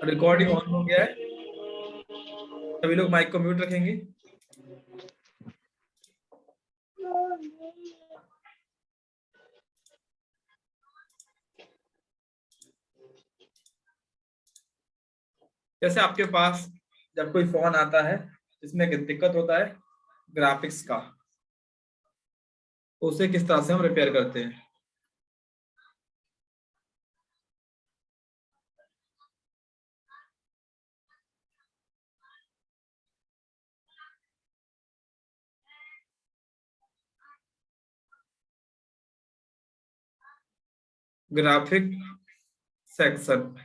Recording on हो गया है, सभी लोग माइक को म्यूट रखेंगे। जैसे आपके पास जब कोई फोन आता है जिसमें एक दिक्कत होता है ग्राफिक्स का, तो उसे किस तरह से हम रिपेयर करते हैं। ग्राफिक सेक्शन,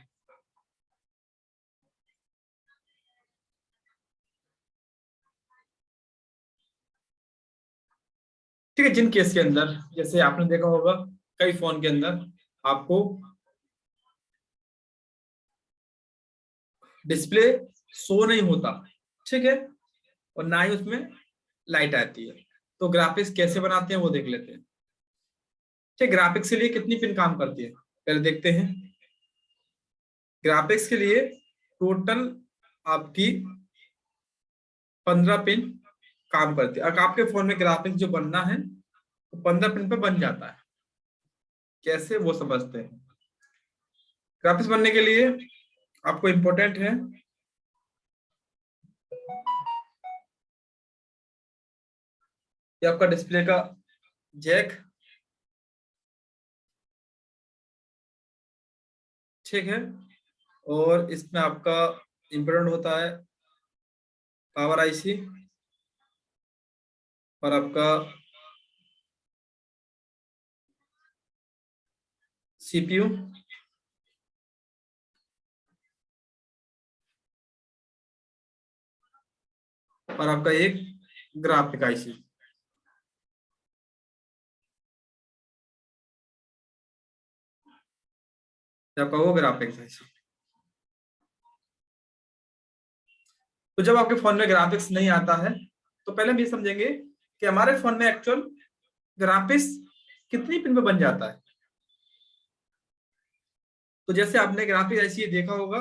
ठीक है। जिन केस के अंदर, जैसे आपने देखा होगा कई फोन के अंदर आपको डिस्प्ले शो नहीं होता, ठीक है, और ना ही उसमें लाइट आती है। तो ग्राफिक्स कैसे बनाते हैं वो देख लेते हैं। ठीक, ग्राफिक्स के लिए कितनी पिन काम करती है पहले देखते हैं। ग्राफिक्स के लिए टोटल आपकी 15 पिन काम करती है। अगर आपके फोन में ग्राफिक्स जो बनना है तो 15 पिन पे बन जाता है। कैसे वो समझते हैं। ग्राफिक्स बनने के लिए आपको इंपॉर्टेंट है कि आपका डिस्प्ले का जैक, ठीक है, और इसमें आपका इंपॉर्टेंट होता है पावर आईसी और आपका सीपीयू और आपका एक ग्राफिक आईसी। आपका वो ग्राफिक्स आईसी। तो जब आपके फोन में ग्राफिक्स नहीं आता है तो पहले हम ये समझेंगे कि हमारे फोन में एक्चुअल ग्राफिक्स कितनी पिन पे बन जाता है। तो जैसे आपने ग्राफिक आईसी देखा होगा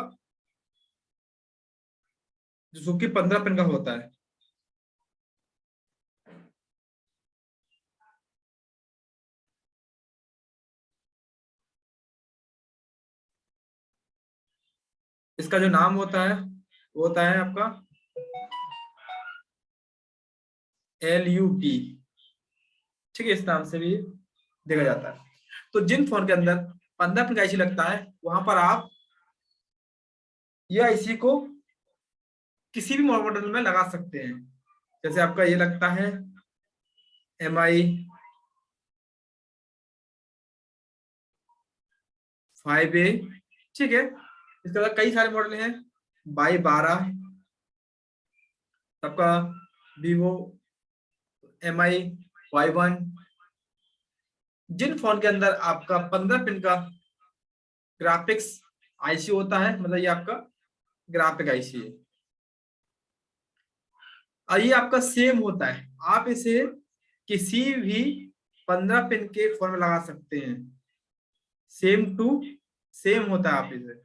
जो कि 15 पिन का होता है। इसका जो नाम होता है वो होता है आपका LUT, ठीक है, इस नाम से भी देखा जाता है। तो जिन फोन के अंदर 15 पिन का आईसी लगता है वहां पर आप ये आईसी को किसी भी मॉडल में लगा सकते हैं। जैसे आपका ये लगता है MI 5A, ठीक है। इसके बाद कई सारे मॉडल हैं, Y12, आपका Vivo MI Y1। जिन फोन के अंदर आपका 15 पिन का ग्राफिक्स आईसी होता है, मतलब ये आपका ग्राफिक आईसी है, और ये आपका सेम होता है। आप इसे किसी भी 15 पिन के फोन में लगा सकते हैं, सेम टू सेम होता है। आप इसे,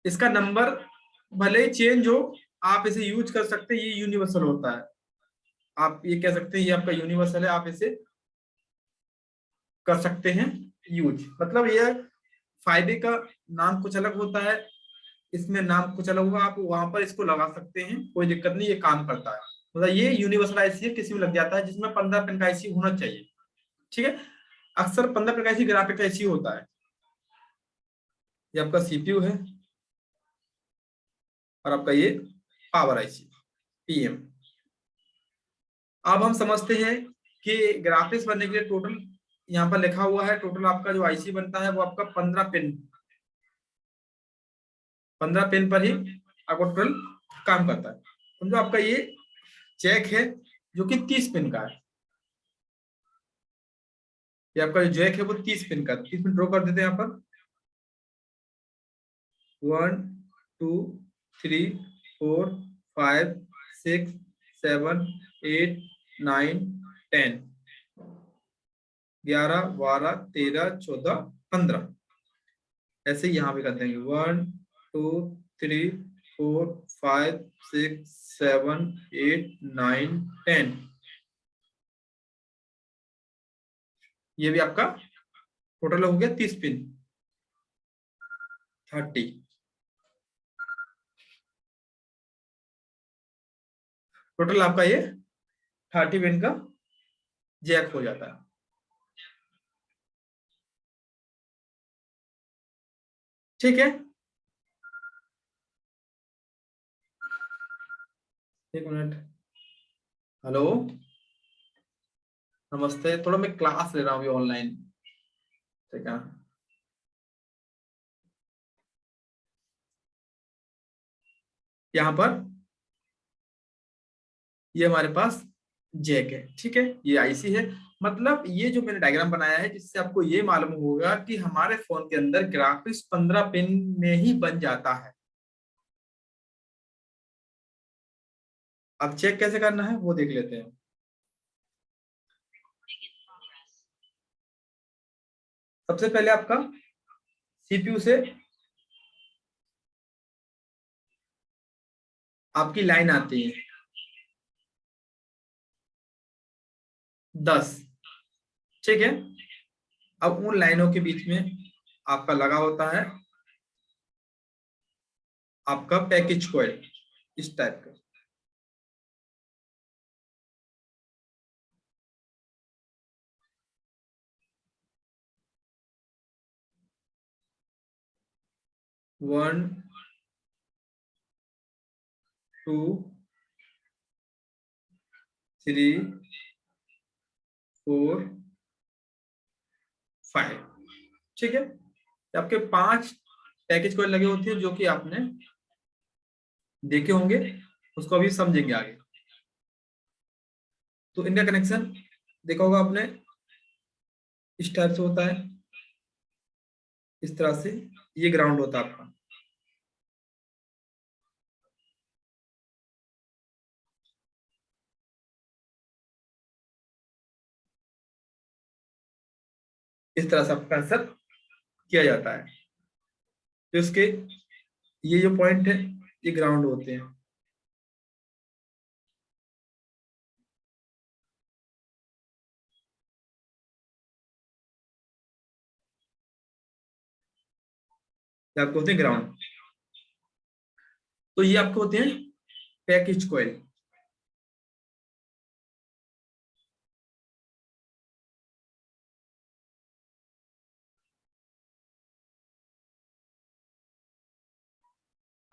इसका नंबर भले ही चेंज हो, आप इसे यूज कर सकते हैं। ये यूनिवर्सल होता है, आप ये कह सकते हैं ये आपका यूनिवर्सल है, आप इसे कर सकते हैं यूज। मतलब ये 5A का नाम कुछ अलग होता है, इसमें नाम कुछ अलग होगा, आप वहां पर इसको लगा सकते हैं, कोई दिक्कत नहीं, ये काम करता है। मतलब ये यूनिवर्सल आईसी है, किसी में लग जाता है, जिसमें 15 पिन का आईसी होना चाहिए, ठीक है। अक्सर 15 पिन का आईसी ग्राफिक आईसी होता है। ये आपका सीपीयू है और आपका ये पावर आईसी PM। अब हम समझते हैं कि ग्राफिक्स बनने के लिए टोटल यहाँ पर लिखा हुआ है, टोटल आपका जो आईसी बनता है वो आपका 15 पिन पर ही आपको टोटल काम करता है। समझो आपका ये जैक है जो कि 30 पिन का है। ये आपका जो जैक है वो 30 पिन का, 30 पिन ड्रॉ कर देते हैं यहाँ पर। 1 2 3 4 5 6 7 8 9 10, 11 12 13 14 15। ऐसे ही यहाँ पे कर देंगे 1 2 3 4 5 6 7 8 9 10। ये भी आपका टोटल हो गया 30 पिन, 30। टोटल आपका ये 30 पिन का जैक हो जाता है। ठीक है, एक मिनट। हेलो, नमस्ते। थोड़ा मैं क्लास ले रहा हूँ अभी ऑनलाइन। ठीक है, यहाँ पर ये हमारे पास जैक है। ठीक है, ये आईसी है। मतलब ये जो मैंने डायग्राम बनाया है, जिससे आपको ये मालूम होगा कि हमारे फोन के अंदर ग्राफिक्स 15 पिन में ही बन जाता है। अब चेक कैसे करना है वो देख लेते हैं। सबसे पहले आपका सीपीयू से आपकी लाइन आती है 10। ठीक है, अब उन लाइनों के बीच में आपका लगा होता है आपका पैकेज कॉइल, इस टाइप का। One, two, three, four, five. ठीक है, आपके 5 पैकेज कॉइल लगे होते हैं, जो कि आपने देखे होंगे, उसको अभी समझेंगे आगे। तो इनका कनेक्शन देखा होगा आपने, इस टाइप से होता है, इस तरह से। ये ग्राउंड होता है आपका। इस तरह से आपका आंसर किया जाता है। तो इसके ये जो पॉइंट है, ये ग्राउंड होते हैं। ये आपको होते हैं ग्राउंड। तो ये आपको होते हैं पैकेज कॉइल।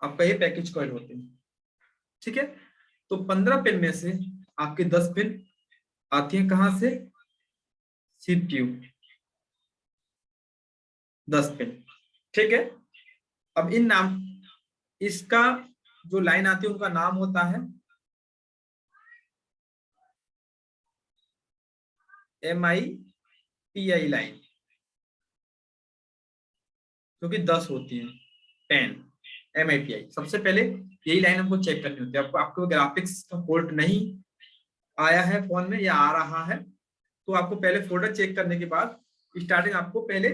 आपका ये पैकेज कॉइल होते हैं। ठीक है, तो 15 पिन में से आपके 10 पिन आती है कहां से? CPU, 10 pin. ठीक है, अब इन नाम, इसका जो लाइन आती है उनका नाम होता है MIPI लाइन, क्योंकि 10 होती है 10। MIPI सबसे पहले यही लाइन हमको चेक करनी होती है। आपको आपको ग्राफिक्स का फॉल्ट नहीं आया है फोन में या आ रहा है, तो आपको पहले फोल्डर चेक करने के बाद स्टार्टिंग आपको पहले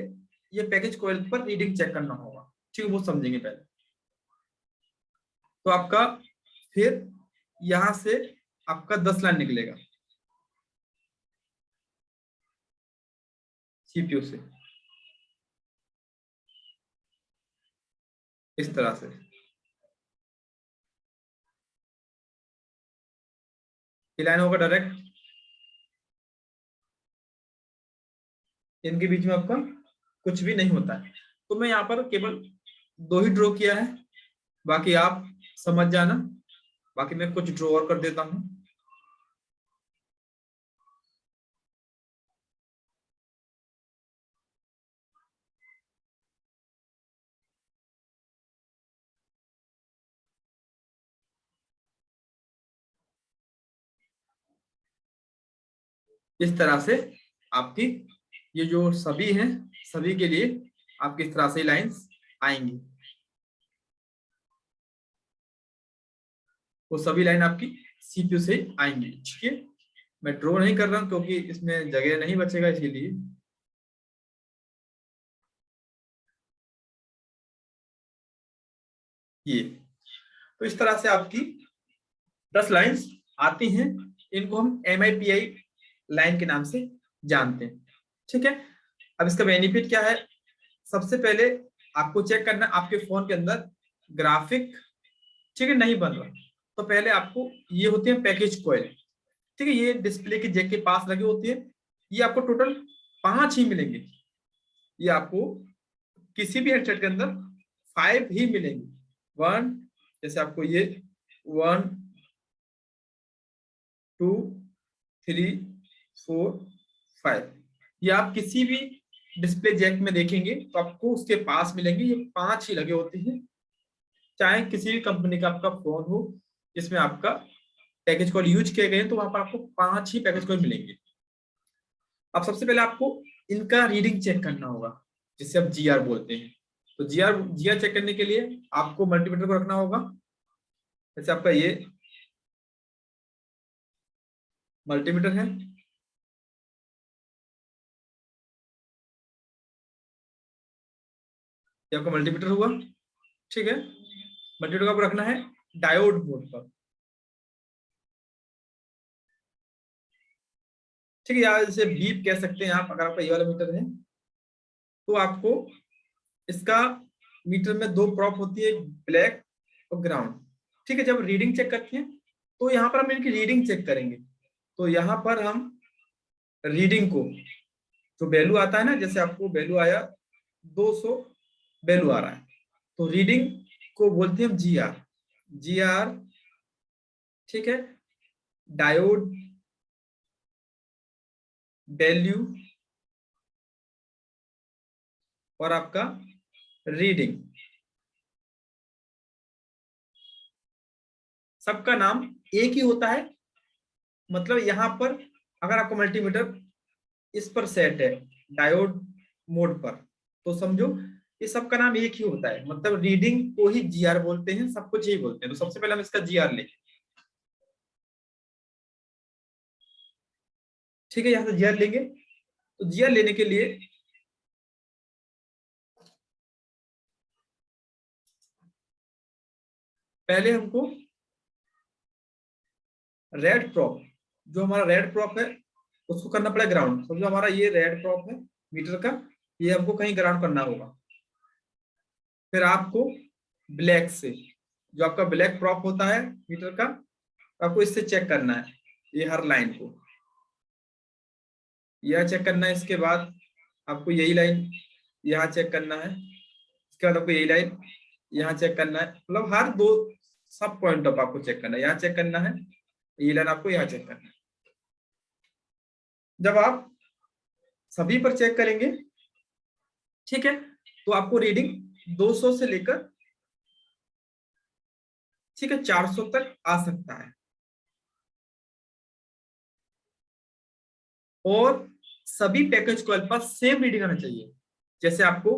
ये पैकेज कॉइल पर रीडिंग चेक करना होगा। ठीक है, वो समझेंगे पहले। तो आपका फिर यहां से आपका 10 लाइन निकलेगा सीपीयू से, इस तरह से। ये लाइन होगा डायरेक्ट, इनके बीच में आपका कुछ भी नहीं होता है। तो मैं यहाँ पर केवल 2 ही ड्रॉ किया है, बाकी आप समझ जाना। बाकी मैं कुछ ड्रॉ और कर देता हूँ। इस तरह से आपकी ये जो सभी हैं, सभी के लिए आपकी इस तरह से लाइंस आएंगी। वो सभी लाइन आपकी सीपीयू से आएंगी। ठीक है, मैं ड्रॉ नहीं कर रहा हूँ क्योंकि इसमें जगह नहीं बचेगा, इसीलिए। ये। तो इस तरह से आपकी 10 लाइंस आती हैं, इनको हम MIPI लाइन के नाम से जानते हैं। ठीक है, अब इसका बेनिफिट क्या है? सबसे पहले आपको चेक करना आपके फोन के अंदर ग्राफिक, ठीक है, नहीं बन रहा, तो पहले आपको ये होती है पैकेज कॉइल, ठीक है, ये डिस्प्ले की जैक के पास लगी होती है। ये आपको टोटल 5 ही मिलेंगे। ये आपको किसी भी हेडसेट के अंदर 5 ही मिलेंगे। 1, जैसे आपको ये 1 2 3 4 5, ये आप किसी भी डिस्प्ले जैक में देखेंगे तो आपको उसके पास मिलेंगे। ये 5 ही लगे होते हैं, चाहे किसी भी कंपनी का आपका फोन हो जिसमें आपका पैकेज कॉल यूज किए गए, तो वहां पर आपको 5 ही पैकेज कॉल मिलेंगे। अब सबसे पहले आपको इनका रीडिंग चेक करना होगा, जिसे आप GR बोलते हैं। तो जीआर चेक करने के लिए आपको मल्टीमीटर को रखना होगा। जैसे आपका ये मल्टीमीटर है, ये आपका मल्टीमीटर हुआ, ठीक है। मल्टीमीटर को आपको रखना है डायोड मोड पर, ठीक है, या जैसे बीप कह सकते हैं आप अगर आपका ये वाला मीटर है। तो आपको इसका मीटर में 2 प्रॉप होती है, ब्लैक और ग्राउंड, ठीक है। जब रीडिंग चेक करते हैं तो यहाँ पर हम इनकी रीडिंग चेक करेंगे। तो यहाँ पर हम रीडिंग को, जो वैल्यू आता है ना, जैसे आपको वैल्यू आया 200 वैल्यू आ रहा है, तो रीडिंग को बोलते हैं हम GR, ठीक है। डायोड वैल्यू और आपका रीडिंग, सबका नाम एक ही होता है। मतलब यहां पर अगर आपको मल्टीमीटर इस पर सेट है डायोड मोड पर, तो समझो ये सबका नाम एक ही होता है। मतलब रीडिंग को ही GR बोलते हैं, सब कुछ यही बोलते हैं। तो सबसे पहले हम इसका GR लेंगे, ठीक है, यहां से GR लेंगे। तो GR लेने के लिए पहले हमको रेड प्रॉप, जो हमारा रेड प्रॉप है उसको करना पड़ेगा ग्राउंड। समझो हमारा ये रेड प्रॉप है मीटर का, ये हमको कहीं ग्राउंड करना होगा। फिर आपको ब्लैक से, जो आपका ब्लैक प्रॉप होता है मीटर का, आपको इससे चेक करना है ये हर लाइन को, यह चेक करना है। इसके बाद आपको यही लाइन यहाँ चेक करना है, इसके बाद आपको यही लाइन यहाँ चेक करना है। मतलब हर 2 सब पॉइंट ऑफ आपको चेक करना है, यहाँ चेक करना है, ये लाइन आपको यहाँ चेक करना है। जब आप सभी पर चेक करेंगे, ठीक है, तो आपको रीडिंग 200 से लेकर, ठीक है, 400 तक आ सकता है। और सभी पैकेज कॉइल पर सेम रीडिंग आना चाहिए। जैसे आपको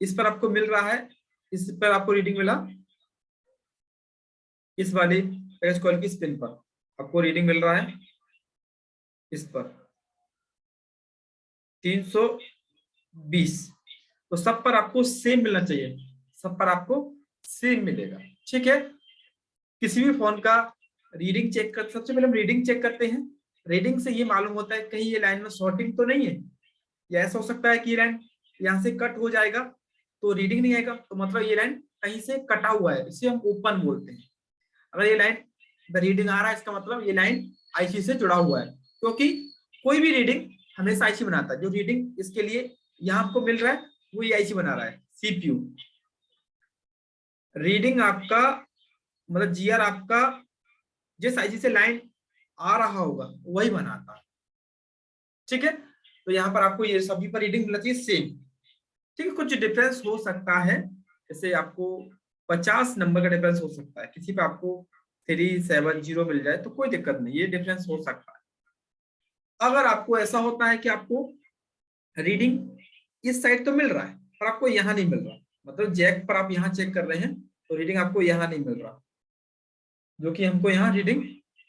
इस पर आपको मिल रहा है, इस पर आपको रीडिंग मिला, इस वाली पैकेज कॉइल की स्पिन पर आपको रीडिंग मिल रहा है, इस पर 320, तो सब पर आपको सेम मिलना चाहिए, सब पर आपको सेम मिलेगा, ठीक है। किसी भी फोन का रीडिंग चेक कर, सबसे पहले हम रीडिंग चेक करते हैं। रीडिंग से ये मालूम होता है कहीं ये लाइन में शॉर्टिंग तो नहीं है, या ऐसा हो सकता है कि ये लाइन यहाँ से कट हो जाएगा तो रीडिंग नहीं आएगा, तो मतलब ये लाइन कहीं से कटा हुआ है, इसे हम ओपन बोलते हैं। अगर ये लाइन रीडिंग आ रहा है, इसका मतलब ये लाइन आईसी से जुड़ा हुआ है, क्योंकि कोई भी रीडिंग हमेशा आईसी बनाता है। जो रीडिंग इसके लिए यहाँ आपको मिल रहा है वो ये आईसी बना रहा है, CPU। रीडिंग आपका मतलब GR आपका जिस आईसी से लाइन आ रहा होगा वही बनाता है, ठीक है। तो यहाँ पर आपको ये सभी पर रीडिंग मिलना चाहिए सेम, ठीक है। कुछ डिफरेंस हो सकता है, जैसे आपको 50 नंबर का डिफरेंस हो सकता है, किसी पे आपको 370 मिल जाए तो कोई दिक्कत नहीं, ये डिफरेंस हो सकता है। अगर आपको ऐसा होता है कि आपको रीडिंग इस साइड तो मिल रहा है पर आपको यहाँ नहीं मिल रहा, मतलब जैक पर आप यहाँ चेक कर रहे हैं तो रीडिंग आपको यहाँ नहीं मिल रहा, जो कि हमको यहाँ रीडिंग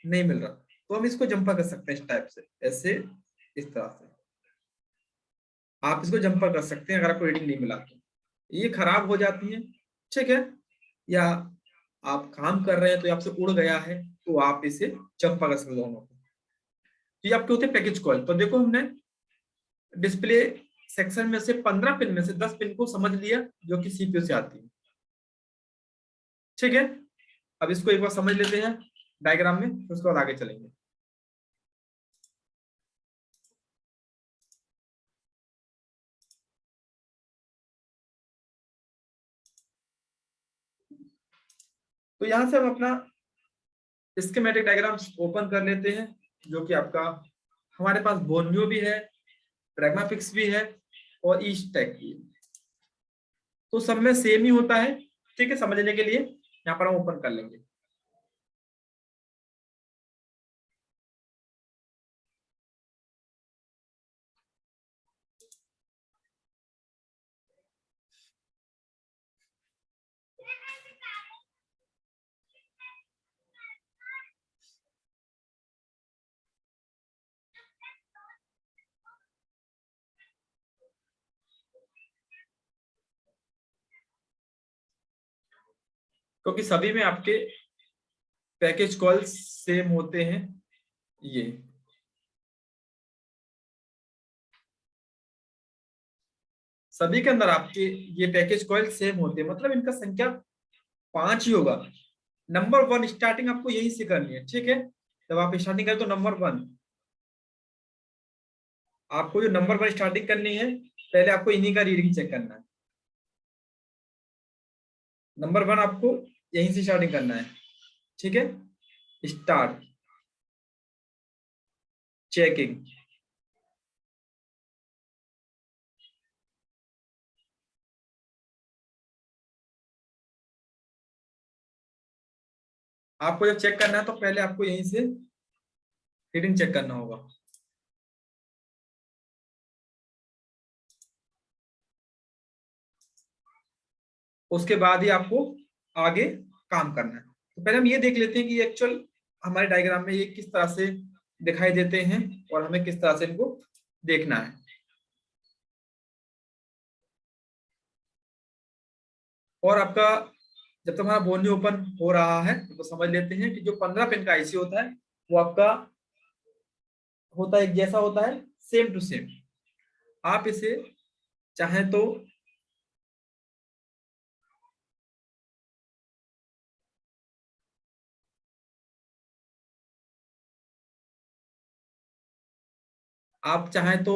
नहीं मिल रहा, तो हम इसको जंपर कर सकते हैं इस टाइप से, ऐसे इस तरह से आप इसको जंपर कर सकते हैं। अगर आपको रीडिंग नहीं मिला तो ये खराब हो जाती है, ठीक है। या आप काम कर रहे हैं तो ये आपसे उड़ गया है तो आप इसे जंप कर सकते हो दोनों को। तो ये आपके होते हैं पैकेज कॉल। तो देखो हमने डिस्प्ले सेक्शन में से 15 पिन में से 10 पिन को समझ लिया जो कि सीपीयू से आती है। ठीक है, अब इसको एक बार समझ लेते हैं डायग्राम में, तो उसके बाद आगे चलेंगे। तो यहां से हम अपना स्कीमेटिक डायग्राम ओपन कर लेते हैं, जो कि आपका हमारे पास बोर्नियो भी है, प्रैग्माफिक्स भी है और ईस्टेक भी है। तो सब में सेम ही होता है। ठीक है, समझने के लिए यहाँ पर हम ओपन कर लेंगे। क्योंकि सभी में आपके पैकेज कॉल्स सेम होते हैं। ये सभी के अंदर आपके ये पैकेज कॉइल सेम होते हैं, मतलब इनका संख्या 5 ही होगा। नंबर 1 स्टार्टिंग आपको यही से करनी है। ठीक है, जब आप स्टार्टिंग करें तो नंबर 1, आपको जो नंबर 1 स्टार्टिंग करनी है, पहले आपको इन्हीं का रीडिंग चेक करना है। नंबर 1 आपको यहीं से स्टार्टिंग करना है। ठीक है, स्टार्ट चेकिंग। आपको जब चेक करना है तो पहले आपको यहीं से रीडिंग चेक करना होगा। उसके बाद ही आपको आगे काम करना है। तो पहले हम ये देख लेते हैं कि एक्चुअल हमारे डायग्राम में ये किस तरह से दिखाई देते हैं और हमें किस तरह से इनको देखना है। और आपका जब तक हमारा बोनी ओपन हो रहा है तो समझ लेते हैं कि जो 15 पिन का आईसी होता है वो आपका होता है जैसा होता है सेम टू सेम। आप इसे चाहें तो आप चाहें तो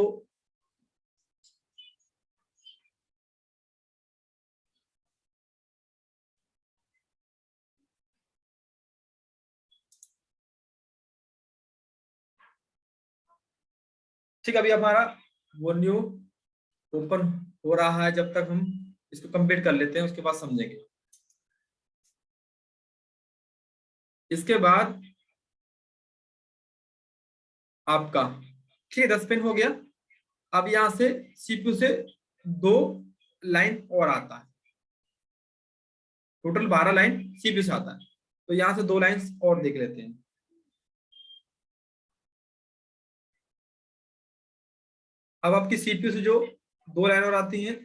ठीक, अभी हमारा बोनी ओपन हो रहा है, जब तक हम इसको कंप्लीट कर लेते हैं उसके बाद समझेंगे। इसके बाद आपका ठीक है 10 पिन हो गया। अब यहां से सीपीयू से 2 लाइन और आता है, टोटल 12 लाइन सीपीयू से आता है। तो यहां से 2 लाइंस और देख लेते हैं। अब आपकी सीपीयू से जो 2 लाइन और आती हैं,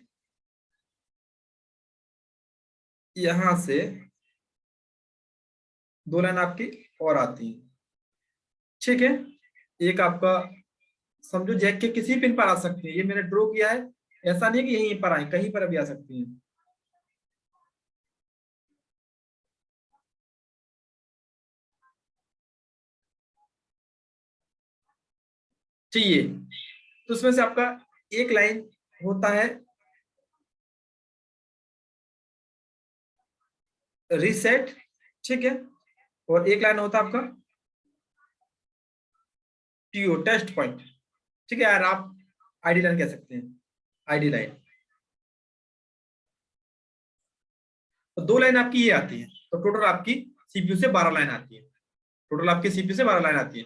यहां से 2 लाइन आपकी और आती हैं। ठीक है, एक आपका समझो जैक के किसी पिन पर आ सकती है, ये मैंने ड्रॉ किया है, ऐसा नहीं है कि यहीं पर आए, कहीं पर भी आ सकती है। चाहिए तो उसमें से आपका एक लाइन होता है रीसेट। ठीक है, और एक लाइन होता है आपका टीओ टेस्ट पॉइंट। ठीक है यार, आप आईडी लाइन कह सकते हैं, आईडी लाइन। तो 2 लाइन आपकी ये आती है, तो टोटल आपकी सीपीयू से 12 लाइन आती है। टोटल आपकी सीपीयू से 12 लाइन आती है।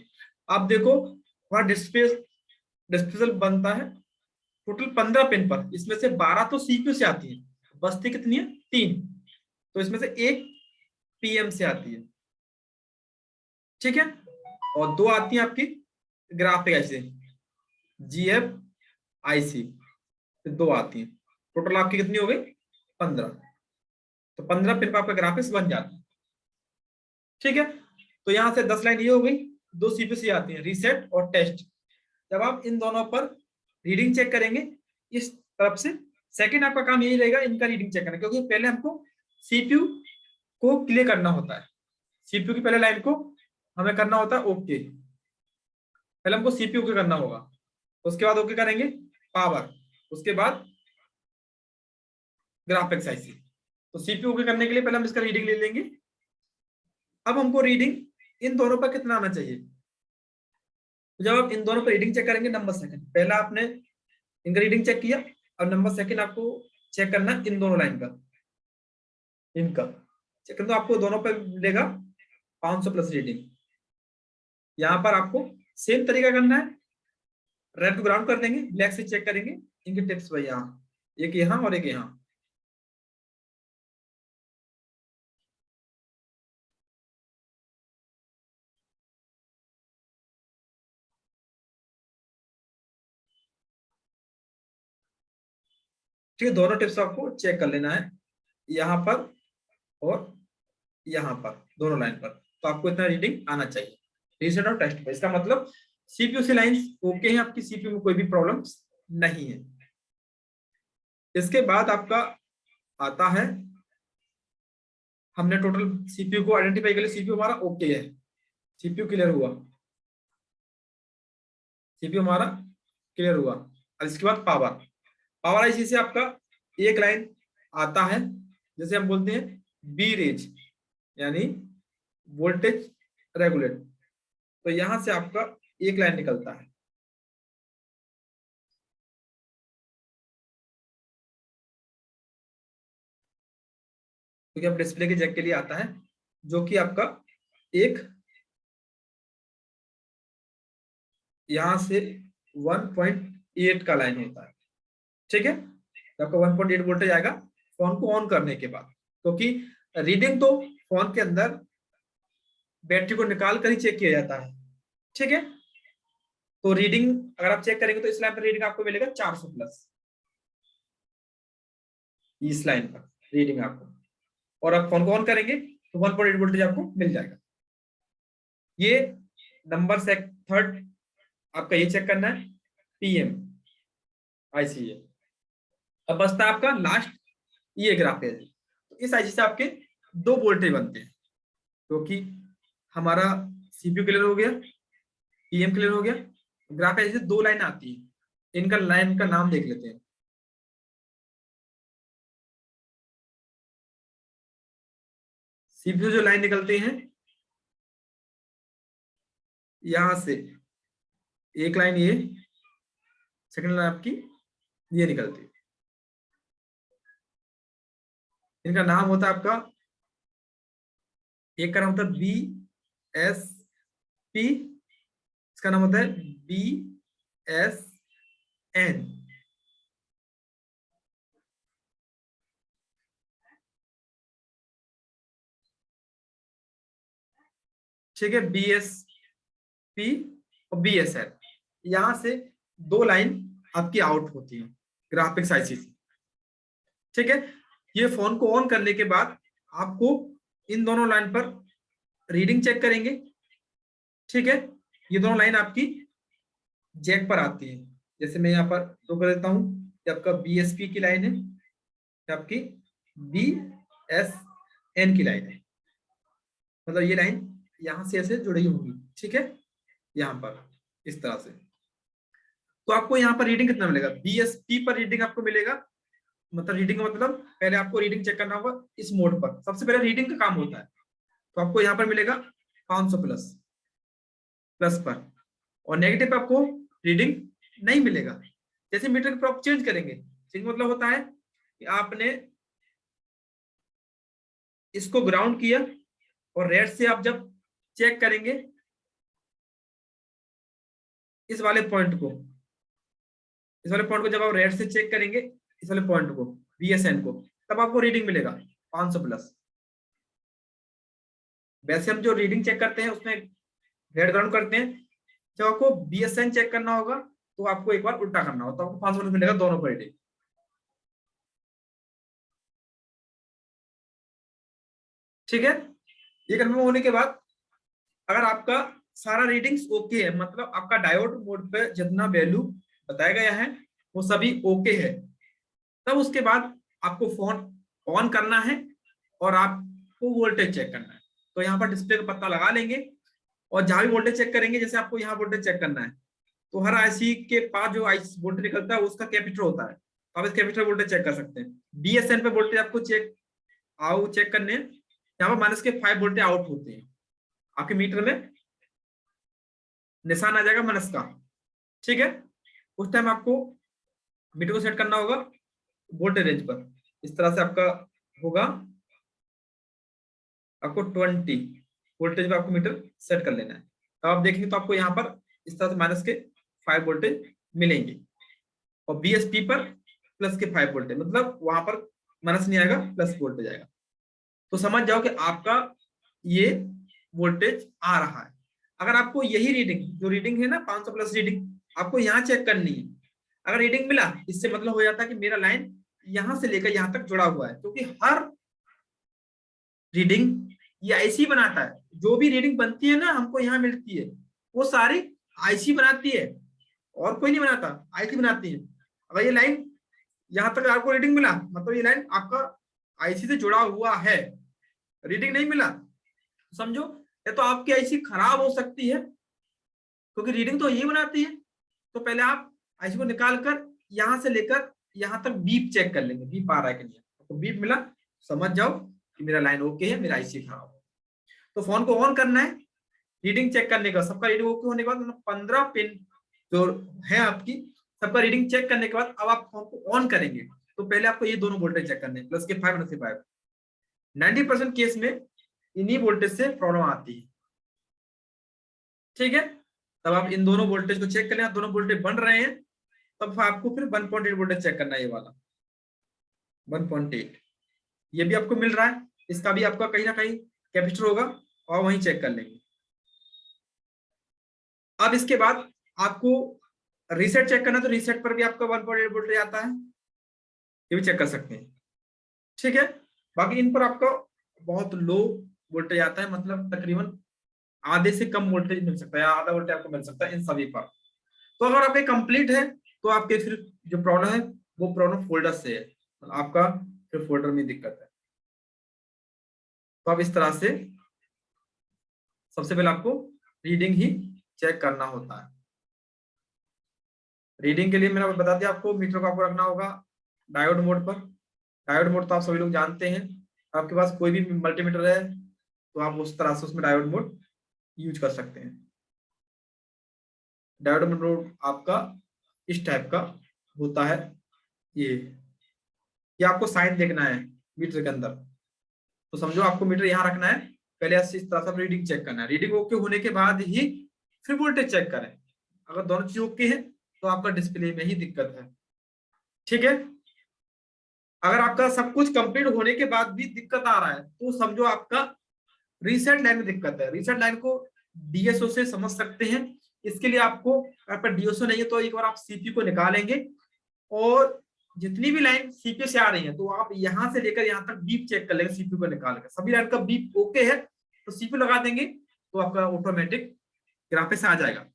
अब देखो वहां डिस्प्ले बनता है टोटल 15 पिन पर, इसमें से 12 तो सीपीयू से आती है, बचती कितनी है 3। तो इसमें से एक पीएम से आती है। ठीक है, और 2 आती है आपकी ग्राफिक ऐसे जीएफ आईसी, 2 आती है। टोटल आपकी कितनी हो गई 15। तो 15 पिन पर आपका ग्राफिक्स बन जाता है। ठीक है, तो यहाँ से 10 लाइन ये हो गई, दो सीपीयू से आती है, रीसेट और टेस्ट। जब आप इन दोनों पर रीडिंग चेक करेंगे इस तरफ से, सेकंड आपका काम यही रहेगा इनका रीडिंग चेक करना, क्योंकि पहले हमको सीपीयू को क्लियर करना होता है, सीपीयू की पहले लाइन को हमें करना होता है ओके, पहले हमको सीपीयू के करना होगा, उसके बाद ओके करेंगे पावर, उसके बाद ग्राफिक्स आईसी। तो सीपीयू के करने के लिए पहले हम इसका रीडिंग ले लेंगे। अब हमको रीडिंग इन दोनों पर कितना आना चाहिए, जब आप इन दोनों पर रीडिंग चेक करेंगे नंबर सेकंड, पहला आपने इनका रीडिंग चेक किया, और नंबर सेकंड आपको चेक करना इन दोनों लाइन का, इनका चेक करना, तो आपको दोनों पर मिलेगा 500 प्लस रीडिंग। यहां पर आपको सेम तरीका करना है, रेड को ग्राउंड कर देंगे, ब्लैक से चेक करेंगे, इनके टिप्स भाई यहाँ, एक यहाँ और एक यहाँ। ठीक है, दोनों टिप्स आपको चेक कर लेना है, यहाँ पर और यहाँ पर, दोनों लाइन पर, तो आपको इतना रीडिंग आना चाहिए रीसेट और टेस्ट पर। इसका मतलब सीपीयू से लाइंस ओके है, आपकी सीपीयू में कोई भी प्रॉब्लम नहीं है। इसके बाद आपका आता है, हमने टोटल सीपीयू को आइडेंटिफाई कर लिया, सीपीयू हमारा ओके है, सीपीयू क्लियर हुआ, सीपीयू हमारा क्लियर हुआ। और इसके बाद पावर, पावर आईसी से आपका एक लाइन आता है, जैसे हम बोलते हैं बी रेज, यानी वोल्टेज रेगुलेट, तो यहां से आपका एक लाइन निकलता है। क्योंकि अब डिस्प्ले के जैक के लिए आता है, जो कि आपका एक यहां से 1.8 का लाइन होता है। ठीक है, तो आपका 1.8 वोल्टेज आएगा फोन को ऑन करने के बाद, क्योंकि रीडिंग तो फोन के अंदर बैटरी को निकाल कर ही चेक किया जाता है। ठीक है, तो रीडिंग अगर आप चेक करेंगे तो इस लाइन पर रीडिंग आपको मिलेगा 400 प्लस, इस लाइन पर रीडिंग आपको, और आप फोन को ऑन करेंगे तो 1.8 वोल्टेज आपको मिल जाएगा। ये नंबर से थर्ड आपका ये चेक करना है, पीएम आईसी। अब बचता है आपका लास्ट ये ग्राफ है, तो इस आईसी से आपके दो वोल्टेज बनते हैं, क्योंकि हमारा सीपीयू क्लियर हो गया, पीएम क्लियर हो गया, ग्राफ आईसी से दो लाइन आती है, इनका लाइन का नाम देख लेते हैं। सीपीयू जो लाइन निकलते हैं यहां से, एक लाइन ये, सेकंड लाइन आपकी ये निकलती है, इनका नाम होता है आपका, एक का नाम होता है बी एस पी, इसका नाम होता है बी एस एन। ठीक है, बी एस पी और बी एस एन, यहां से दो लाइन आपकी आउट होती है ग्राफिक्स आईसी से। ठीक है, ये फोन को ऑन करने के बाद आपको इन दोनों लाइन पर रीडिंग चेक करेंगे। ठीक है, ये दोनों लाइन आपकी जैक पर आती है, जैसे मैं यहाँ पर दो कर देता हूँ, ये आपका बीएसपी की लाइन है, ये आपकी बी एस एन की लाइन है, मतलब ये लाइन यहां से ऐसे जुड़ी होंगी। ठीक है, यहाँ पर इस तरह से, तो आपको यहाँ पर रीडिंग कितना मिलेगा, बीएसपी पर रीडिंग आपको मिलेगा, मतलब रीडिंग का मतलब पहले आपको रीडिंग चेक करना होगा इस मोड पर, सबसे पहले रीडिंग का काम होता है, तो आपको यहाँ पर मिलेगा 500 प्लस प्लस पर, और नेगेटिव पर आपको रीडिंग नहीं मिलेगा। जैसे मीटर को आप चेंज करेंगे, चेंज मतलब होता है कि आपने इसको ग्राउंड किया और रेड से आप जब चेक करेंगे इस वाले पॉइंट को, इस वाले पॉइंट को जब आप रेड से चेक करेंगे इस वाले पॉइंट को, बीएसएन को, तब आपको रीडिंग मिलेगा 500 प्लस। वैसे हम जो रीडिंग चेक करते हैं उसमें रेड ग्राउंड करते हैं, जब आपको बीएसएन चेक करना होगा तो आपको एक बार उल्टा करना होगा, तो आपको 500 प्लस मिलेगा दोनों पर रीडिंग। ठीक है, ये कंफर्म होने के बाद अगर आपका सारा रीडिंग्स ओके है, मतलब आपका डायोड मोड पे जितना वैल्यू बताया गया है वो सभी ओके है, तब उसके बाद आपको फोन ऑन करना है और आपको वोल्टेज चेक करना है। तो यहाँ पर डिस्प्ले का पता लगा लेंगे और जहां भी वोल्टेज चेक करेंगे, जैसे आपको यहाँ वोल्टेज चेक करना है तो हर आईसी के पास जो आई वोल्टेज निकलता है उसका कैपेसिटर होता है, तो आप इस कैपेसिटर वोल्टेज चेक कर सकते हैं। बीएसएन पे वोल्टेज आपको चेक करने हैं, यहाँ पर -5 वोल्टेज आउट होते हैं, आपके मीटर में निशान आ जाएगा माइनस का। ठीक है, उस टाइम आपको मीटर को सेट करना होगा वोल्टेज रेंज पर। इस तरह से आपका होगा, आपको 20 वोल्टेज पे आपको मीटर सेट कर लेना है। तो आप देखेंगे तो आपको यहाँ पर इस तरह से -5 वोल्टेज मिलेंगे और बीएसपी पर +5 वोल्टेज, मतलब वहां पर माइनस नहीं आएगा, प्लस वोल्टेज आएगा। तो समझ जाओ कि आपका ये वोल्टेज आ रहा है। अगर आपको यही रीडिंग, जो रीडिंग है ना 500 प्लस रीडिंग, आपको यहाँ चेक करनी है। अगर रीडिंग मिला, इससे मतलब हो जाता है कि मेरा लाइन यहां से लेकर यहां तक जुड़ा हुआ है, क्योंकि हर रीडिंग ये आईसी बनाता है। जो भी रीडिंग बनती है ना हमको यहाँ मिलती है, वो सारी आईसी बनाती है, और कोई नहीं बनाता, आईसी बनाती है। अगर ये लाइन यहां तक आपको रीडिंग मिला, मतलब ये लाइन आपका आईसी से जुड़ा हुआ है। रीडिंग नहीं मिला समझो या तो आपकी आईसी खराब हो सकती है, क्योंकि रीडिंग तो ये बनाती है। तो पहले आप आईसी को निकाल कर यहां से लेकर यहां तक बीप चेक कर लेंगे, बीप आ रहा है कि नहीं। तो बीप मिला, समझ जाओ कि मेरा लाइन ओके है, मेरा आईसी खराब है। तो फोन को ऑन करना है, रीडिंग चेक करने का, सबका रीडिंग ओके होने के बाद 15 पिन जो है आपकी, सबका रीडिंग चेक करने के बाद अब आप फोन को ऑन करेंगे। तो पहले आपको ये दोनों वोल्टेज चेक करने हैं, +5 -5। 90% केस में इन्हीं वोल्टेज से प्रॉब्लम आती है। ठीक है, तब आप इन दोनों वोल्टेज को चेक करें, दोनों वोल्टेज बन रहे हैं, तब आपको फिर 1.8 वोल्टेज चेक करना है, ये वाला 1.8। ये भी आपको मिल रहा है, इसका भी आपका कहीं ना कहीं कैपेसिटर होगा और वहीं चेक कर लेंगे। अब इसके बाद आपको रीसेट चेक करना, तो रीसेट पर भी आपका 1.8 वोल्टेज आता है, ये भी चेक कर सकते हैं। ठीक है, बाकी इन पर आपका बहुत लो वोल्टेज आता है, मतलब तकरीबन आधे से कम वोल्टेज मिल सकता है, या आधा वोल्टेज आपको मिल सकता है इन सभी पर। तो अगर आपके कंप्लीट है तो आपके फिर जो प्रॉब्लम है वो प्रॉब्लम फोल्डर से है, तो आपका फिर फोल्डर में दिक्कत है। तो आप इस तरह से सबसे पहले आपको रीडिंग ही चेक करना होता है। रीडिंग के लिए मैंने बता दिया आपको, मीटर को आपको रखना होगा डायोड मोड पर। डायोड मोड तो आप सभी लोग जानते हैं, आपके पास कोई भी मल्टीमीटर है तो आप उस तरह से उसमें डायोड मोड यूज कर सकते हैं। डायोड मोड आपका इस टाइप का होता है। ये आपको साइन देखना है मीटर के अंदर, तो समझो आपको मीटर यहाँ रखना है, पहले ऐसे इस तरह से रीडिंग चेक करना है। रीडिंग ओके होने के बाद ही फिर वोल्टेज चेक करें। अगर दोनों चीज ओके है तो आपका डिस्प्ले में ही दिक्कत है। ठीक है, अगर आपका सब कुछ कंप्लीट होने के बाद भी दिक्कत आ रहा है तो समझो आपका रीसेट लाइन में दिक्कत है। रीसेट लाइन को डीएसओ से समझ सकते हैं। इसके लिए आपको, आपका डीएसओ नहीं है तो एक बार आप सीपीयू को निकालेंगे और जितनी भी लाइन सीपीयू से आ रही है तो आप यहां से लेकर यहां तक बीप चेक कर लेंगे, सीपीयू को निकाल कर सभी लाइन का बीप ओके है तो सीपीयू लगा देंगे, तो आपका ऑटोमेटिक ग्राफिक्स आ जाएगा।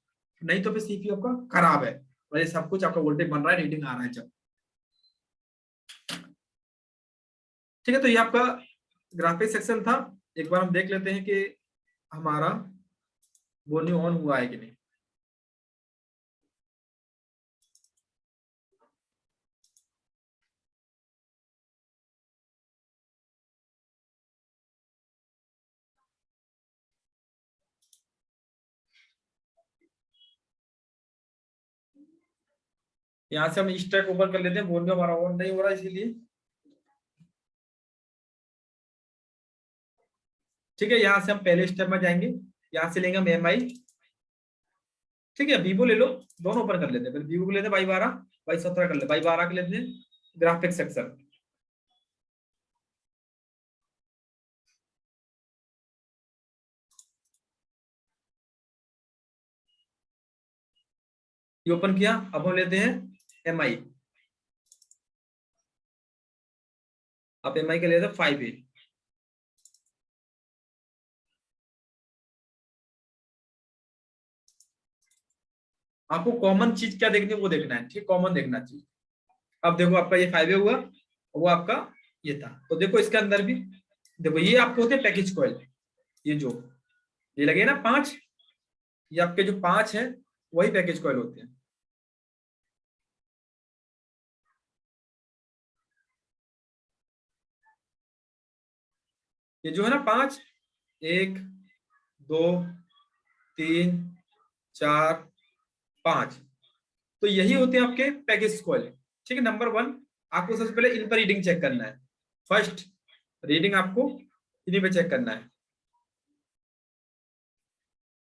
नहीं तो फिर सीपीयू आपका खराब है और ये सब कुछ आपका वोल्टेज बन रहा है, रीडिंग आ रहा है जब। ठीक है, तो ये आपका ग्राफिक सेक्शन था। एक बार हम देख लेते हैं कि हमारा बोनी ऑन हुआ है कि नहीं। यहाँ से हम स्टैक ओपन कर लेते हैं, बोनी हमारा ऑन नहीं हो रहा इसीलिए। ठीक है, यहाँ से हम पहले स्टेप में जाएंगे, यहाँ से लेंगे हम एमआई। ठीक है, वीवो ले लो, दोनों ओपन कर लेते हैं। वीवो को लेते हैं Y12, Y17 कर ले, Y12 के लेते हैं ग्राफिक सेक्शन। ये ओपन किया, अब हम लेते हैं एमआई। आप एमआई के लेते हैं 5A। आपको कॉमन चीज क्या देखनी है वो देखना है, ठीक, कॉमन देखना चाहिए। अब देखो आपका ये 5A हुआ, वो आपका ये था। तो देखो इसके अंदर भी देखो ये आपके होते हैं पैकेज कॉइल, ये जो ये लगे ना 5, ये आपके जो 5 है वही पैकेज कॉइल होते हैं। ये जो है ना 5, 1 2 3 4 5, तो यही होते हैं आपके पैकेज कॉइल। ठीक है, नंबर 1 आपको सबसे पहले इन पर रीडिंग चेक करना है। फर्स्ट रीडिंग आपको इन्हीं पे चेक करना है।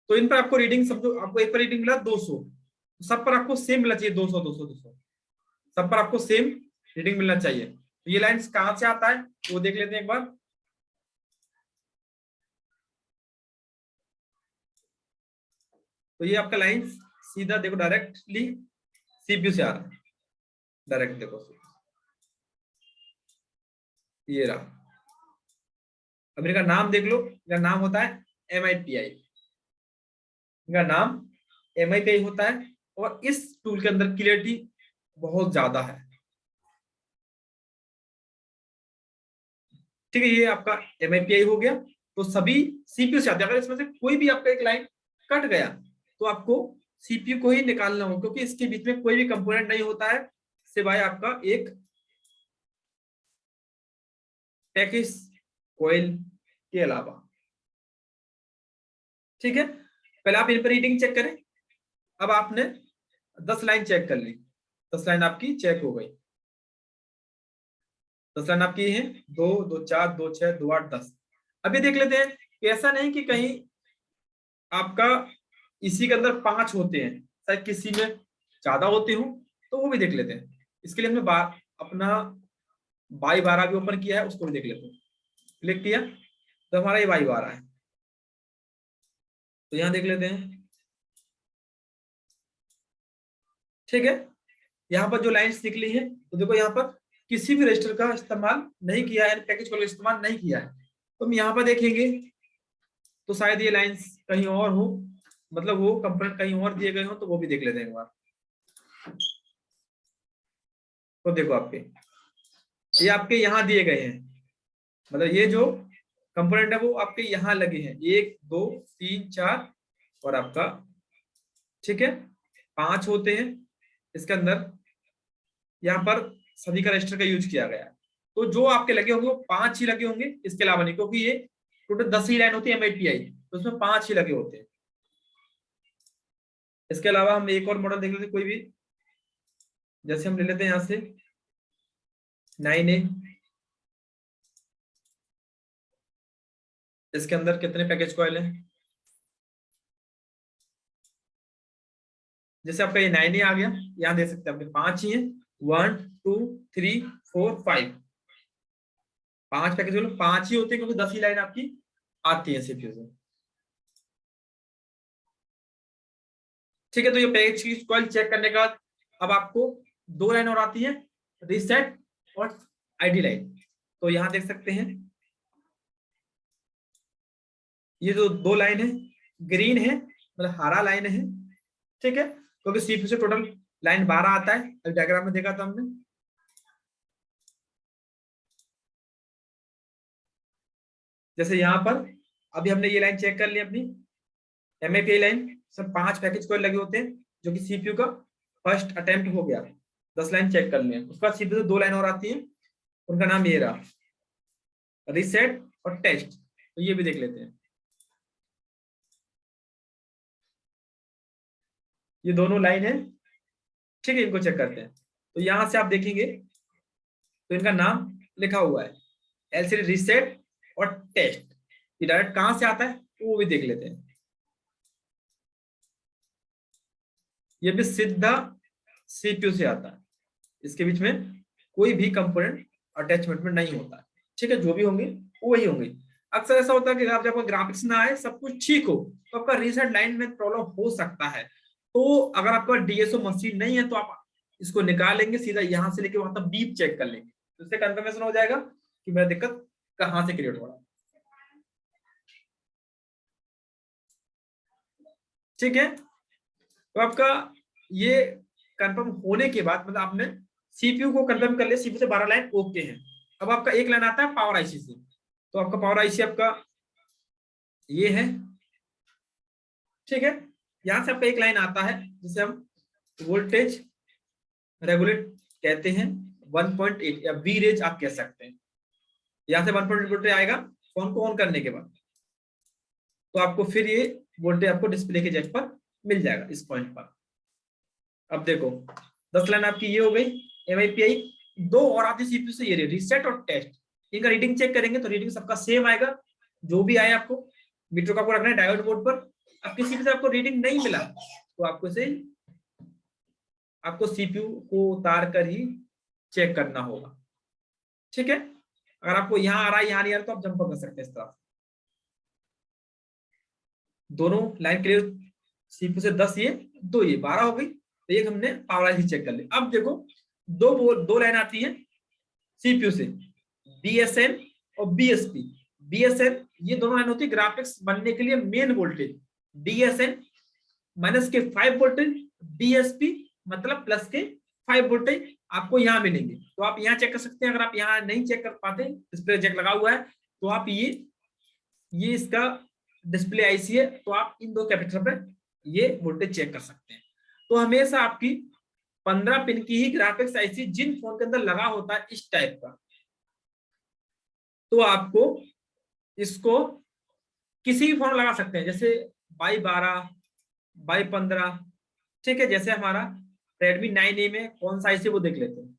तो इन पर आपको रीडिंग सब, आपको एक पर रीडिंग मिला 200, सब पर आपको सेम मिलना चाहिए, 200 200 200, सब पर आपको सेम रीडिंग मिलना चाहिए। तो ये लाइंस कहां से आता है वो देख लेते हैं एक बार। तो ये आपका लाइंस सीधा देखो डायरेक्टली सीपीयू से आ रहा है, डायरेक्ट देखो ये रहा। अब इनका नाम देख लो, इनका नाम होता है MIPI, इनका नाम MIPI होता है। और इस टूल के अंदर क्लियरिटी बहुत ज्यादा है। ठीक है, ये आपका MIPI हो गया। तो सभी सीपीयू से आते हैं। अगर इसमें से कोई भी आपका एक लाइन कट गया तो आपको सीपीयू को ही निकालना हो, क्योंकि इसके बीच में कोई भी कंपोनेंट नहीं होता है सिवाय आपका एक पैकेज कॉइल के अलावा। ठीक है, पहले आप इन पर रीडिंग चेक करें। अब आपने 10 लाइन चेक कर ली, 10 लाइन आपकी चेक हो गई। 10 लाइन आपकी है 2 2 4 2 6 2 8 10। अभी देख लेते हैं कि ऐसा नहीं कि कहीं आपका इसी के अंदर 5 होते हैं, शायद किसी में ज्यादा होते हो, तो वो भी देख लेते हैं। इसके लिए हमने अपना Y12 भी ओपन किया है, उसको भी देख लेते हैं। क्लिक किया तो हमारा ये Y12 है, तो यहां देख लेते हैं। ठीक है, यहाँ पर जो लाइंस निकली है तो देखो यहाँ पर किसी भी रजिस्टर का इस्तेमाल नहीं किया है, पैकेज का इस्तेमाल नहीं किया है। तो हम यहाँ पर देखेंगे तो शायद ये लाइंस कहीं और हो, मतलब वो कंपोनेंट कहीं और दिए गए हो, तो वो भी देख लेते हैं एक बार। तो देखो आपके ये आपके यहाँ दिए गए हैं, मतलब ये जो कंपोनेंट है वो आपके यहाँ लगे हैं, 1 2 3 4 और आपका, ठीक है, 5 होते हैं इसके अंदर। यहाँ पर सभी का रजिस्टर का यूज किया गया है। तो जो आपके लगे होंगे वो 5 ही लगे होंगे, इसके अलावा नहीं, क्योंकि ये टोटल 10 ही लाइन होती है MIPI, तो उसमें 5 ही लगे होते हैं। इसके अलावा हम एक और मॉडल देख लेते कोई भी, जैसे हम ले लेते हैं यहाँ से 9A। इसके अंदर कितने पैकेज कॉइल हैं, जैसे आपका ये 9A आ गया, यहाँ देख सकते हैं आपके 5 ही है, 1 2 3 4 5, 5 पैकेज कॉइल 5 ही होते हैं, क्योंकि 10 ही लाइन आपकी आती है सीपीयू से। ठीक है, तो ये पैकेज की कॉइल चेक करने के बाद अब आपको 2 लाइन और आती है, रीसेट और ID लाइन। तो यहां देख सकते हैं ये जो 2 लाइन है ग्रीन है, मतलब हरा लाइन है। ठीक है, क्योंकि सीपीयू से टोटल लाइन 12 आता है, डायग्राम में देखा था हमने। जैसे यहाँ पर अभी हमने ये लाइन चेक कर ली अपनी MIPI लाइन, सब 5 पैकेज कॉइल लगे होते हैं, जो कि सीपीयू का फर्स्ट अटेम्प्ट हो गया। 10 लाइन चेक कर लिए, उसके बाद सीपीयू से 2 लाइन और आती है, उनका नाम ये रहा, रीसेट और टेस्ट। तो ये भी देख लेते हैं, ये दोनों लाइन है। ठीक है, इनको चेक करते हैं। तो यहां से आप देखेंगे तो इनका नाम लिखा हुआ है LCD रीसेट और टेस्ट। ये डायरेक्ट कहां से आता है वो भी देख लेते हैं। ये भी सीधा सीपीयू से आता है, इसके बीच में कोई भी कंपोनेंट अटैचमेंट में नहीं होता है। ठीक है, जो भी होंगे वो वही होंगे। अक्सर ऐसा होता है कि आप जब ग्राफिक्स ना आए, सब कुछ ठीक हो, तो आपका रीसेट लाइन में प्रॉब्लम हो सकता है। तो अगर आपका DSO मशीन नहीं है तो आप इसको निकालेंगे, सीधा यहां से लेके वहां तक बीप चेक कर लेंगे, तो इससे कंफर्मेशन हो जाएगा कि मेरा दिक्कत कहां से क्रिएट हो रहा है। ठीक है, तो आपका ये कंफर्म होने के बाद मतलब आपने सीपीयू को कंफर्म कर लिया, सीपीयू से 12 लाइन ओके है। अब आपका एक लाइन आता है पावर आईसी से, तो आपका पावर आईसी आपका ये है, ठीक है। यहां से आपका एक लाइन आता है जिसे हम वोल्टेज रेगुलेट कहते हैं, 1.8 या वी रेज आप कह सकते हैं। यहां से 1.8 वोल्टेज आएगा फोन को ऑन करने के बाद, तो आपको फिर ये वोल्टेज आपको डिस्प्ले के जगह पर मिल जाएगा इस पॉइंट पर। अब देखो 10 लाइन आपकी ये हो गई MIPI। दो और आती सीपीयू से ये रीसेट और टेस्ट, इनका रीडिंग चेक करेंगे तो रीडिंग सबका सेम आएगा, जो भी आए आपको मीटर का आपको रखना है डायोड बोर्ड पर। अब किसी भी से आपको रीडिंग नहीं मिला तो आपको सीपीयू को उतार कर ही चेक करना होगा, ठीक है। अगर आपको यहाँ आ रहा है यहाँ नहीं आ रहा तो आप जंप कर सकते हैं इस तरह। दोनों लाइन क्लियर, सीपीयू से 10 ये 2 ये 12 हो गई, तो ये हमने पावर आईसी चेक कर लिया। अब देखो दो लाइन आती है सीपीयू से, BSN और BSP। BSN ये दोनों लाइन होती है ग्राफिक्स बनने के लिए मेन वोल्टेज, DSN माइनस के 5 वोल्टेज, BSP मतलब प्लस के 5 वोल्टेज आपको यहाँ मिलेंगे। तो आप यहाँ चेक कर सकते हैं, अगर आप यहाँ नहीं चेक कर पाते, डिस्प्ले चेक लगा हुआ है, तो आप ये इसका डिस्प्ले आईसी है, तो आप इन दो कैपेसिटर पर ये वोल्टेज चेक कर सकते हैं। तो हमेशा आपकी 15 पिन की ही ग्राफिक्स आईसी जिन फोन के अंदर लगा होता है इस टाइप का, तो आपको इसको किसी भी फोन लगा सकते हैं, जैसे Y12 Y15, ठीक है। जैसे हमारा Redmi 9A में कौन सा आईसी वो देख लेते हैं।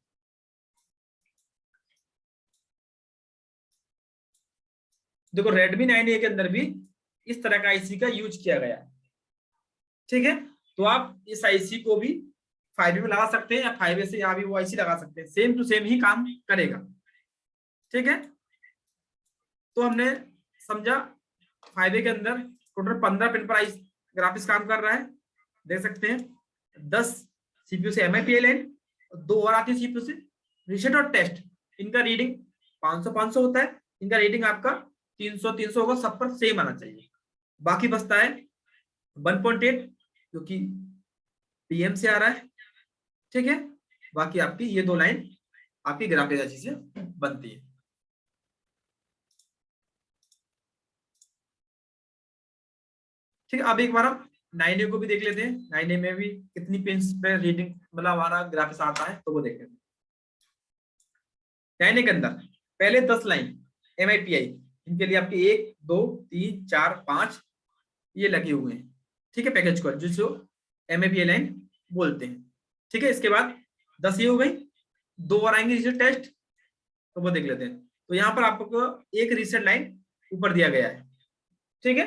देखो Redmi 9A के अंदर भी इस तरह का आईसी का यूज किया गया है, ठीक है। तो आप इस आईसी को भी 5A में लगा सकते हैं या 5A से यहाँ भी वो आईसी लगा सकते हैं, सेम टू सेम ही काम करेगा, ठीक है। तो हमने समझा 5A के अंदर टोटल 15 पिन पर आई ग्राफिक्स काम कर रहा है, देख सकते हैं। 10 सीपीयू से MIPI लाइन, 2 और आती है सीपीयू से रीसेट और टेस्ट। इनका रीडिंग 500 होता है, इनका रीडिंग आपका 300 होगा, सब पर सेम आना चाहिए। बाकी बचता है 1.8 जो कि PM से आ रहा है, ठीक है। बाकी आपकी ये दो लाइन आपकी ग्राफिक्स अच्छी से बनती है, ठीक है। अब एक बार हम 9A को भी देख लेते हैं, 9A में भी कितनी पिंस पे रीडिंग मतलब हमारा ग्राफिक्स आता है, तो वो देख लेते हैं। 9A के अंदर पहले 10 लाइन MIPI, इनके लिए आपके 1 2 3 4 5 ये लगे हुए हैं, ठीक है, पैकेज को जिसको MIPI लाइन बोलते हैं, ठीक है। इसके बाद 10 ये हो गई, 2 और आएंगे रीसेट टेस्ट, तो वो देख लेते हैं। तो यहाँ पर आपको एक रीसेट लाइन ऊपर दिया गया है, ठीक है।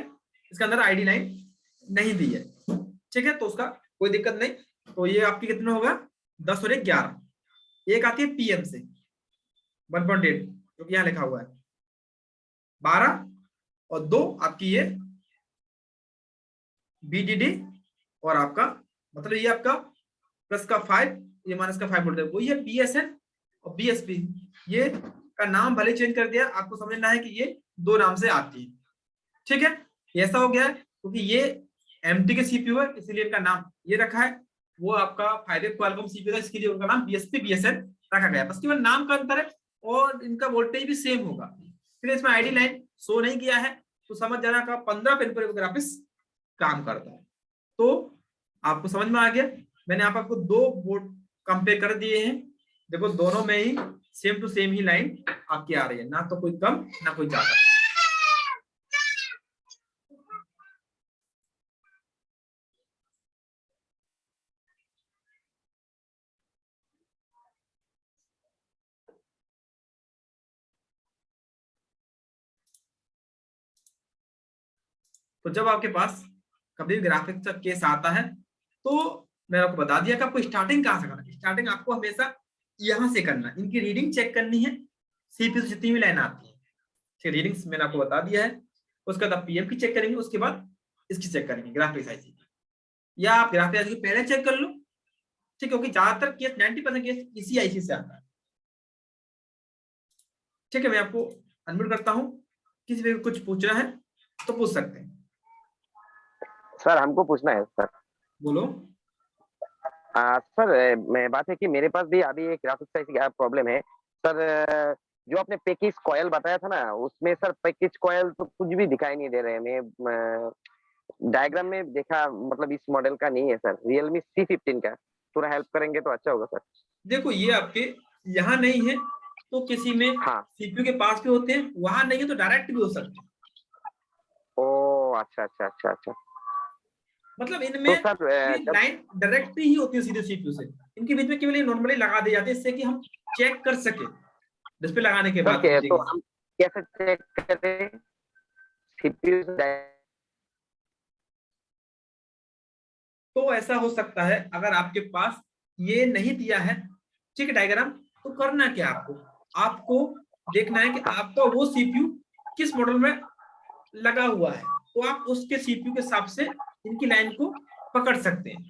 इसके अंदर आईडी लाइन नहीं दी है, ठीक है, तो उसका कोई दिक्कत नहीं। तो ये आपकी कितना होगा 10 और 11। एक आती है PM से 1.8 जो कि यहाँ लिखा हुआ है 12, और 2 आपकी ये BDD, और आपका मतलब ये आपका प्लस का 5 ये माइनस का 5 वोल्ट है, वो ये BSN और BSP। ये का नाम भले चेंज कर दिया, आपको समझना है कि ये 2 नाम से आती है, ठीक है। ऐसा हो गया है क्योंकि ये MT के सीपीयू है इसलिए इनका नाम ये रखा है, वो आपका 5A क्वालकॉम सीपीयू था इसके लिए उनका नाम BSP BSN रखा गया, बस केवल नाम का अंतर है और इनका वोल्टेज भी सेम होगा। फिर इसमें आईडी लाइन शो नहीं किया है, तो समझ जाना का 15 पिन पर ग्राफिक्स काम करता है। तो आपको समझ में आ गया, मैंने यहाँ पर आपको 2 बोर्ड कंपेयर कर दिए हैं, देखो दोनों में ही सेम टू सेम ही लाइन आपकी आ रही है, ना तो कोई कम ना कोई ज्यादा। तो जब आपके पास कभी भी ग्राफिक्स का केस आता है, तो मैंने आपको बता दिया कि आपको स्टार्टिंग कहाँ से करना है। स्टार्टिंग आपको हमेशा यहां से करना है, इनकी रीडिंग चेक करनी है, सीपीयू से जितनी भी लाइन आती है, ठीक, रीडिंग्स मैंने आपको बता दिया है। उसके बाद आप PM की चेक करेंगे, उसके बाद इसकी चेक करेंगे ग्राफिक्स आईसी की, या आप ग्राफिक्स आईसी की पहले चेक कर लो, ठीक, क्योंकि ज्यादातर केस 90% केस इसी आईसी से आता है, ठीक है। मैं आपको अनम्यूट करता हूँ, किसी भी कुछ पूछना है तो पूछ सकते हैं। सर हमको पूछना है सर। बोलो। सर मैं बात है कि मेरे पास भी अभी एक ग्राफिक्स का प्रॉब्लम है सर। जो आपने पैकेज कॉयल बताया था ना, उसमें सर पैकेज कॉयल तो कुछ भी दिखाई नहीं दे रहे हैं। मैं डायग्राम में देखा, मतलब इस मॉडल का नहीं है सर, Realme C15 का। थोड़ा हेल्प करेंगे तो अच्छा होगा सर। देखो ये आपके यहाँ नहीं है तो किसी में हाँ। सीपीयू के पास भी होते हैं, वहां नहीं है तो डायरेक्ट भी हो सकते हैं। ओ अच्छा अच्छा अच्छा अच्छा। मतलब इनमें तो सर ये जब लाइन डायरेक्ट ही होती है सीधे सीपीयू से। इनके बीच में केवल ये नॉर्मली लगा दी जाती है, इससे कि हम चेक कर सके डिस्प्ले लगाने के सर बाद तो तरीके से। हम कैसे चेक करें सीपीयू से? तो ऐसा हो सकता है अगर आपके पास ये नहीं दिया है ठीक है डायग्राम, तो करना क्या आपको, आपको देखना है कि हाँ। आपका वो सीपीयू किस मॉडल में लगा हुआ है, तो आप उसके सीपीयू के हिसाब से इनकी लाइन को पकड़ सकते हैं।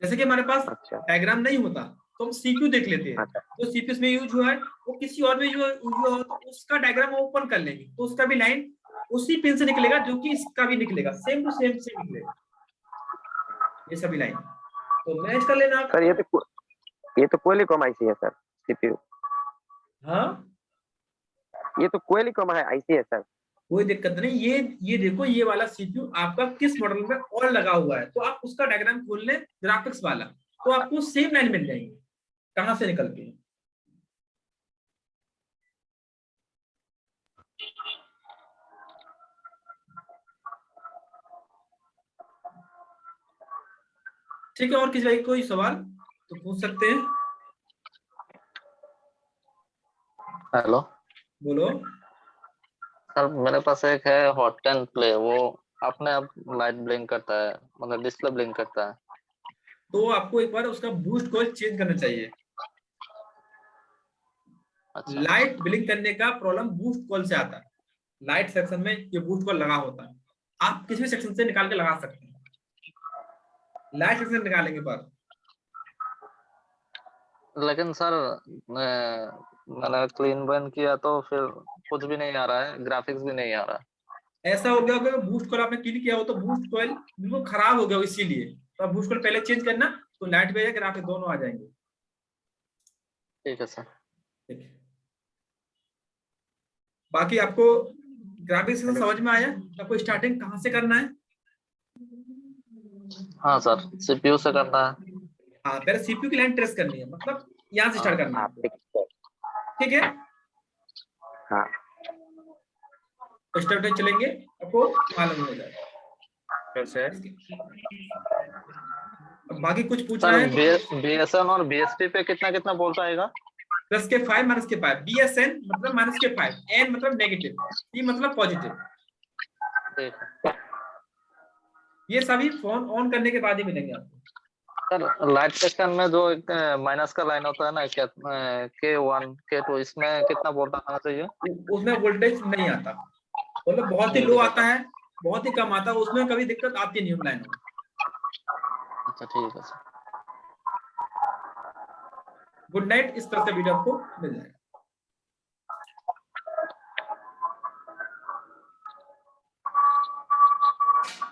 जैसे कि हमारे पास अच्छा डायग्राम नहीं होता तो हम सीपीयू देख लेते हैं, अच्छा। जो सीपीयू में यूज हुआ है वो किसी और में यूज हुआ हो तो उसका डायग्राम ओपन कर लेंगे, तो उसका भी लाइन उसी पिन से निकलेगा जो कि इसका भी निकलेगा, सेम टू सेम से निकलेगा ये सभी लाइन। तो मैच कर लेना आप। सर ये तो क्वालिकॉम आईसी है सर, सीपीयू। हाँ ये तो क्वालिकॉम है आईसी है सर। कोई दिक्कत नहीं, ये देखो ये वाला सीपीयू आपका किस मॉडल में और लगा हुआ है, तो आप उसका डायग्राम खोल लें ग्राफिक्स वाला, तो आपको सेम लाइन मिल जाएगी कहां से निकलती है। ठीक है, और किसी भाई कोई सवाल तो पूछ सकते हैं। हेलो बोलो। सर, मेरे पास एक है हॉट कैन प्ले, वो अपने आप लाइट ब्लिंक करता है, मतलब डिस्प्ले ब्लिंक करता है। तो आपको एक बार उसका बूस्ट कॉइल चेंज करना चाहिए। अच्छा लाइट ब्लिंक करने का प्रॉब्लम बूस्ट कॉल से आता है, लाइट सेक्शन में ये बूस्ट कॉल लगा होता है, आप किसी भी सेक्शन से निकाल के लगा सकते हैं, लाइट सेक्शन निकालेंगे पर। लेकिन सर मैंने क्लीन बर्न किया तो फिर कुछ भी नहीं आ रहा है, ग्राफिक्स भी नहीं आ रहा है। ऐसा हो गया होगा बूस्ट कॉइल आपने क्लीन किया हो तो बूस्ट कॉइल बिल्कुल खराब हो गया हो, इसीलिए तो आप बूस्ट कॉइल पहले चेंज करना, तो लाइट पे ग्राफिक दोनों आ जाएंगे। ठीक है सर। ठीक है, बाकी आपको ग्राफिक्स समझ में आया, आपको स्टार्टिंग कहाँ से करना है। हाँ सर, सीपीयू से करना है। हाँ पहले सीपीयू की लाइन ट्रेस करनी है, मतलब यहाँ से स्टार्ट हाँ। करना है हाँ आपको। ठीक है, हाँ। स्टेप बाय चलेंगे आपको मालूम हो जाएगा। कैसे? अब बाकी कुछ पूछना सर है तो पूछ। बीएसएन और बीएसपी पे कितना कितना बोलता आएगा? प्लस के 5 माइनस के 5, BSN मतलब माइनस के 5, N मतलब नेगेटिव, P मतलब पॉजिटिव। ठीक है ये सभी फोन ऑन करने के बाद ही मिलेंगे आपको। सर। लाइट सेक्शन में जो माइनस का लाइन होता है ना, क्या K1 K2, इसमें कितना वोल्ट आना चाहिए? उसमें वोल्टेज नहीं आता, मतलब बहुत ही नहीं लो दिखाता। आता है, बहुत ही कम आता है, उसमें कभी दिक्कत आती नहीं है लाइन में। अच्छा ठीक है सर। गुड नाइट, इस तरह से वीडियो आपको मिल जाएगा।